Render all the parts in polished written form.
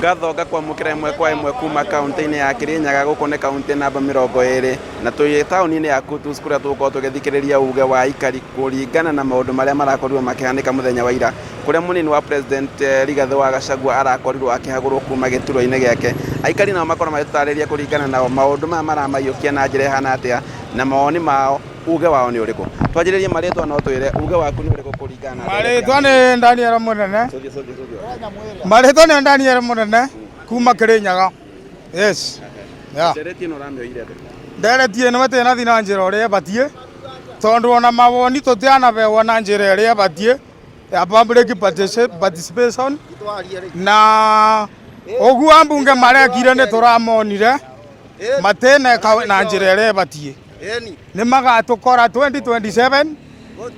ngatho ngakwamukira imwe kwa imwe kuma kaunti-ini ya Kirinyaga guku ni kaunti namba 20 na twi tauni-ini ya Kutus kuria tugukorwo tugithikiriria uge wa aikari kuringana na maundu maria marakorirwo makihanika muthenya wa ira kuria munini wa president Rigathi wa Gachagua arakorirwo akihagurwo kuma gituro-ini giake. Aikari nao makorwo magitariria kuringana na maundu maya maramayukia na njira ihana atia na mawoni mao uge wao ni uriku. Twanjiririe maritwa no twire uge waku ni uriku kuringana maritwa ni Daniel Munene. Maritwa ni Daniel Munene kuma Kirinyaga. Yes. Ya. Ndereti no ramyo ire ate. Ndereti no mate na thina njira uria batie. Tondu ona mawoni tutiana be wona njira uria batie. Ya public participation. Na ogu ambunge marekire ni turamonire. Matene na njira uria batie. Ni magatukora 2027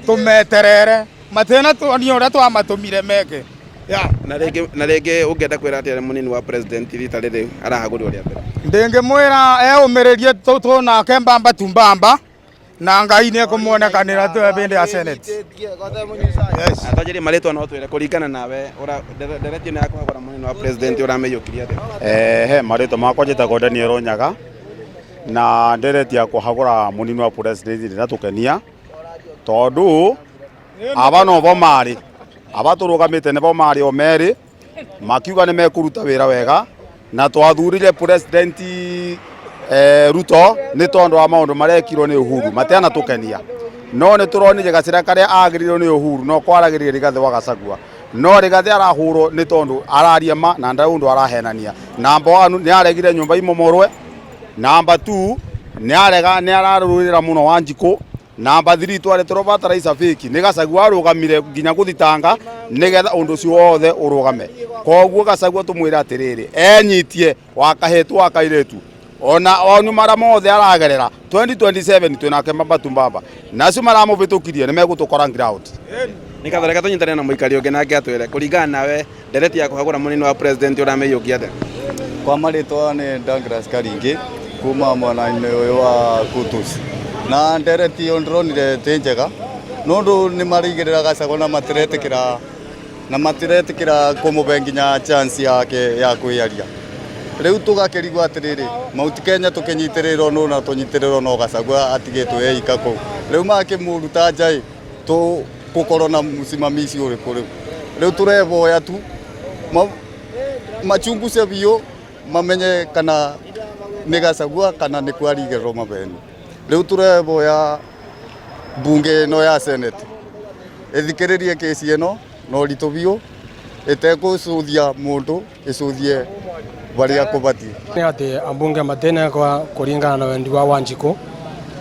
tumeterere matena tuonio ria twamatumire meke ya na rege ungenda kwira ati munini wa president rita riri arahagurwo ria mbere ndingimwira umiririe tuna kembamba tumbamba na Ngai ni kumuonekanira tu bindi ya senate. Yes atajiri maritwa no twire kuringana nawe ndereti ni yakuhagura munini wa president urameyukiria ati maritwa makwa njitagwo Daniel Onyaga na ndereti ya kuhagura munini wa president na tukenia tondu aba no bo mari aba turugamite ne bo mari o meri makiuga ne mekuruta wira wega na twathurire president Ruto ni tondu wa maundu marekirwo ni Uhuru mateana tukenia no ni turonire gacira karia agirirwo ni Uhuru no kwaragirire Rigathi wa Gachagua no Rigathi arahurwo ni tondu araria ma na ndaundu arahenania namba 1 ni aregire nyumba imomorwe. Namba 2 ni arega ni ararurira muno Wanjiku. Namba 3 tware turobata isa fiki ni Gachagua arugamire nginya guthitanga nigetha undu cio wothe urugame koguo Gachagua tumwira atiriri enyitie wakahetwa akairetu ona onu mara mothe aragerera 2027 twinake mabatumbamba nacio maramuvitukirie ni megutukora ground ni kathareka tunyitane na muikari ungi nake atwire kuringana nawe ndereti ya kuhagura munini wa president urameyukia ate kwa maritwa ni Douglas Karingi kuma mwena-ini uyu wa Kutus na ndereti ondronire tinjega nondu ni marigirira Gachagua na matiretikira kumuve nginya chance yake ya kwiaria riu tugakirigwa atiriri Mount Kenya tukinyitiriro no na tunyitiriro no Gachagua atigitwe eika ku riu makimuruta njai tu gukorwo na musimamizi uriku riu turevoya tu machunguze biyo mamenye kana ni Gachagua kana ni kwarigirwo maveni riu turevoya bunge no ya senate ithikiririe kesi eno no ritu biyo itekucuthia mundu icuthie baria kubati ni ati ambunge matene kwa kuringana na wendi wa Wanjiku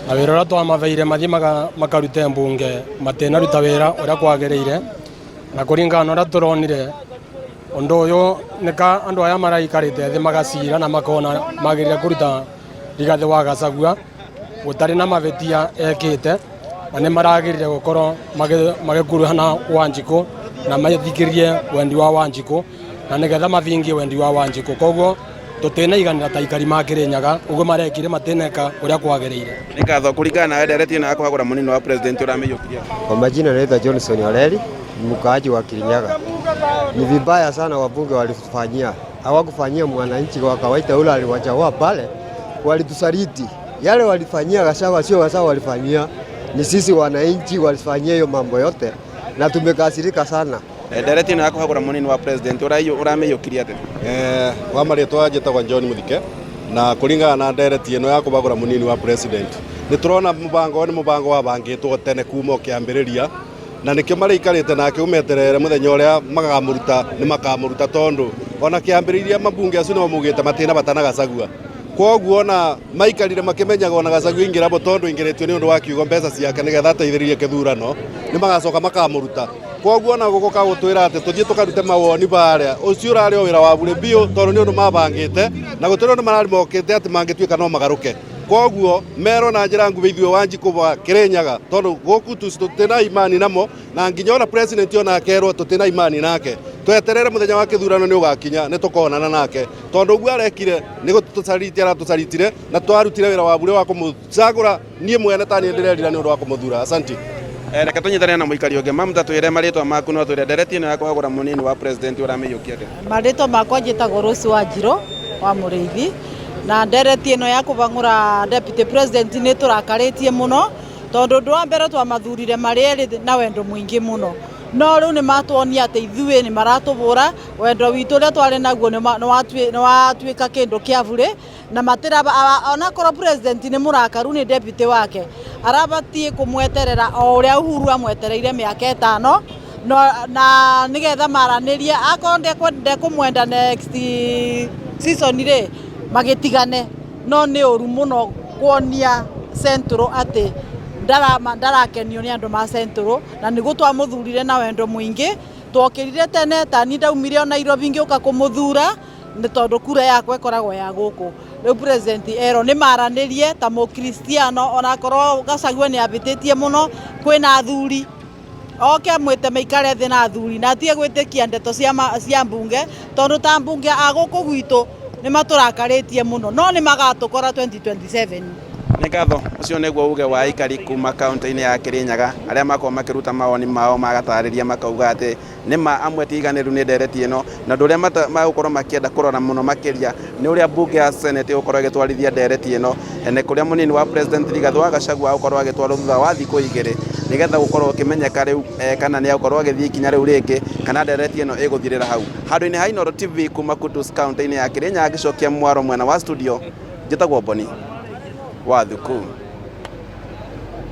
na wira uria twamaveire mathie makarute mbunge matena ruta wira uria kwagiriire na kuringana na uria turonire undu uyu nika andu aya maraikarite thi magacira na makona magirire kuruta Rigathi wa Gachagua gutari na mavetia ekite na ni maragirire gukorwo magikuruhana Wanjiku na mathikirie wendi wa Wanjiku na nigetha mathingie wendi wa Wanjiku koguo tutena iganira ta ikari ma Kirinyaga uguo marekire mateneka uria kwagiriire ni katho kuringana nawe ndereti na yakuhagura munini wa president urameyukiria. Kwa majina naitwa Johnson Oreri, mkaaji wa Kirinyaga. Ni vibaya sana wabunge walifanyia, hawakufanyia mwananchi wa kawaida ule aliwachagua pale, walitusaliti. Yale walifanyia Gachagua sio Gachagua walifanyia, ni sisi wananchi walifanyia hiyo mambo yote na tumekasirika sana. Ndereti na yakuhagura munini wa president urameyukiria ate wa maritwa njitagwa John Muthike na kuringana na ndereti ino yakuhagura munini wa president ni turona mubango wa bangitwo tene kuma kiambiriria na nikio maraikarite nake umeterere muthenya uria makamuruta tondu ona kiambiriria mabunge acio no mugite matina batana Gachagua koguo ona maikarire makimenyaga ona Gachagua ingira bo tondu ingiritio ni undu wa kiugo mbeca ciake nigetha ateithiririe kithurano ni magacoka makamuruta koguo na guko ka gutwira ati tuthie tukarute mawoni baria ucio urari o wira wa bure bio tondu ni undu mabangite na gutwira undu marari mokite ati mangituika no magaruke koguo mero na njira nguve ithwe Wanjiku wa Kirinyaga tondu guku tutena imani namo na nginya ona president ona akerwo tutena imani nake tweterere muthenya wa kithurano ni ugakinya ni tukonana nake tondu ugu arekire ni gutusaritire na twarutire wira wa bure wa kumucagura nie mwene tani ndirerira ni undu wa kumuthura. Asante. Reke tunyitane na muikari ungi mamta twire maritwa maku no twire ndereti ino ya kuhagura munini wa president uramiyukia de. Maritwa makwa njitagwo Rose Wanjiro wa Muriithi na ndereti ino ya kubangura deputy president ni turakaritie muno tondu ndu wa mbere twamathurire mari na wendo mwingi muno no riu ni matuonia ati ithuĩ ni maratubura wendo witu ria twari naguo ni watwika kindu kia bure na matira ona korwo president ni murakaru ni deputy wake arabatie kumweterera o uria Uhuru amwetereire miaka 5 no na nigetha maranirie akorwo ndekumwenda next season ri magitigane no ni uru muno kuonia Central ati ndarakenio ni andu ma Central na niguo twamuthurire na wendo mwingi twokirire tene tani ndaumire ona Nairobi ngiuka kumuthura ni tondu kura yakwa ikoragwo ya guku riu president ero ni maranirie ta mukristiano ona korwo Gachagua ni abititie muno kwina athuri oke mwite meikare thi na athuri na tie gwitikia ndeto cia mbunge tondu ta mbunge aguku gwitu ni maturakaritie muno no ni magatukora 2027. Nĩ ngatho ũcio nĩguo uge wa aikari kuma kaunti-inĩ ya Kirinyaga arĩa makorwo makiruta mawoni mao magatarĩria makauga atĩ nĩma amwe tiganĩru nĩ ndereti ĩno na ũndũ ũrĩa magũkorwo makĩenda kũrora mũno makĩria nĩ ũrĩa mbunge ya Senate ũkorwo ĩgĩtwarithia ndereti ĩno ene kũrĩa mũnini wa president Rigathĩ wa Gachagua ũkorwo agĩtwarwo thutha wa thikũ igĩrĩ nĩgetha gũkorwo ũkĩmenyeka rĩu kana nĩ agũkorwo agĩthiĩ ikinya rĩu rĩngĩ kana ndereti ĩno ĩgũthirĩra hau handũ-inĩ ha Inooro TV kuma Kutus kaunti-inĩ ya Kirinyaga ngĩcokia mwaro mwena wa studio njĩtagwo Boni wa Thuku.